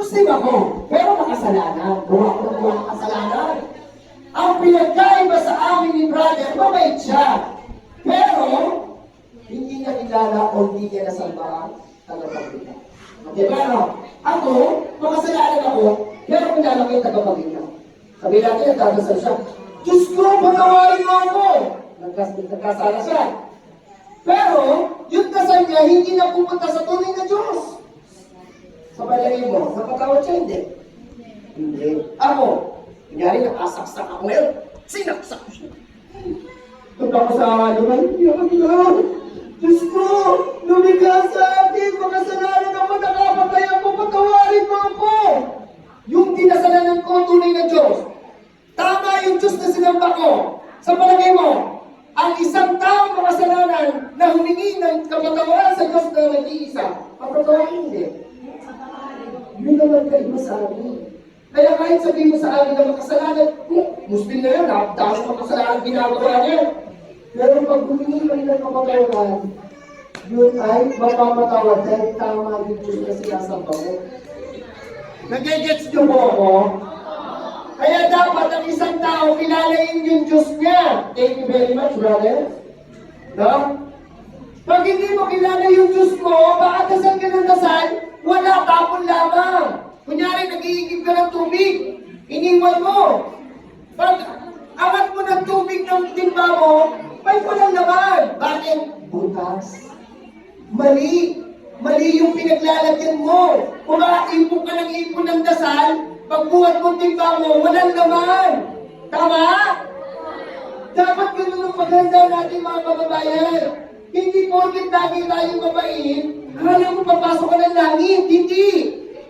Muslim ako, pero makasalanan. Gawa ko ng mga kasalanan. Ang pinagkaiba sa amin ni brother, mabait siya. Pero, hindi niya kilala o hindi niya nasalba ang tagapagligtas. Okay ba, no? Ako, makasalanan ako, pero kilala ko yung tagapagligtas. Sabi natin, nagdadasal siya. Diyos ko, patawarin mo ako! Nagkasala siya. Pero, yung dasal niya, hindi na pupunta sa tunay na Diyos. Sa palagay mo, napatawad siya, hindi? Hindi. Ako, kunyari, nakasaksak ako ngayon, sinaksak ko siya. Punta ko sa luman, hindi ako ginawa. Diyos ko, lumigas sa akin, makasalanan ako, nakapatay ako, patawarin mo ako. Yung dinasalanan ko, tunay na Diyos. Tama yung Diyos na sinamba ko. Sa palagay mo, ang isang taong makasalanan na humingi ng kapatawaran sa Diyos na nag-iisa, kapatawaran hindi. Yun naman kayo sa amin. Kaya kahit sabihin mo sa amin na makasalanan, Muslim na yan, dahil makasalanan ginagawa niya. Pero pag humingi mo ng kapatawaran, yun ay mapamatawad dahil tama yung Diyos na sinasamba mo. Nag-gets niyo po ako? Kaya dapat ang isang tao kilalain yung Diyos niya. Thank you very much, brother. No? Pag hindi mo kilala yung Diyos mo, baka dasal ka ng dasal, wala, tapon lamang. Kunyari, nag-iigib ka ng tubig, iniwan mo. Pag angat mo ng tubig ng timba mo, may walang laman. Bakit? Butas. Mali. Mali yung pinaglalagyan mo. Kung ipon ka ng ipon ng dasal, pagbuhat mong timba mo, walang laman. Tama? Dapat ganun ang paghanda natin mga kababayan. Hindi porket lagi tayong mabait, akala mo papasok ka ng langit. Hindi.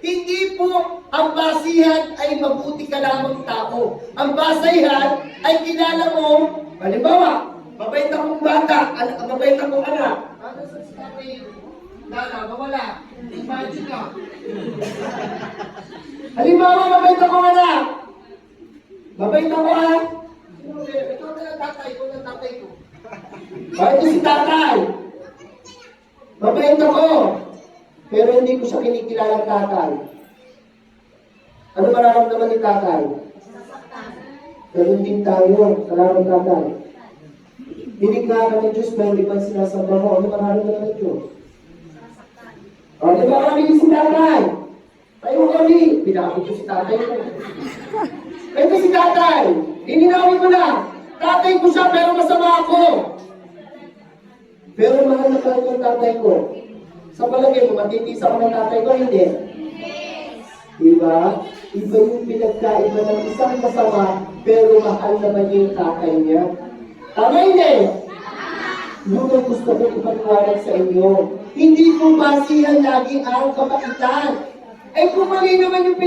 Hindi po ang basihan ay mabuti ka lamang tao. Ang basihan ay kilala mo, halimbawa, mabait akong bata, mabait akong anak. Ano sa sinabi? Lala, mawala. Imagine ka. Halimbawa, mabait akong anak. Mabait ako anak. Ito na tatay ko, na tatay ko. Ito si tatay. Mabait ako. Pero hindi ko siya kinikilalang tatay. Ano mararamdaman ni tatay? Ganun din tayo. Salamat tatay. Binigla ka ng Diyos, pero hindi pa sinasamba mo. Ano mararamdaman ng Diyos? O, di ba kami si tatay? Tayo kami. Pinakit ko si tatay ko. Ito si tatay. Ininawin ko na. Tatay ko siya, pero masama ako. Pero mahal na kahit yung tatay ko. Sa palagay mo, matitisa ko ng tatay ko, hindi? Diba? Iba yung pinagkaiba ng isang masama, pero mahal naman yung tatay niya. Tama hindi? Yun ang gusto ko ipaniwalag sa inyo. Hindi po basihan lagi ang kabaitan. Eh kung mali naman yung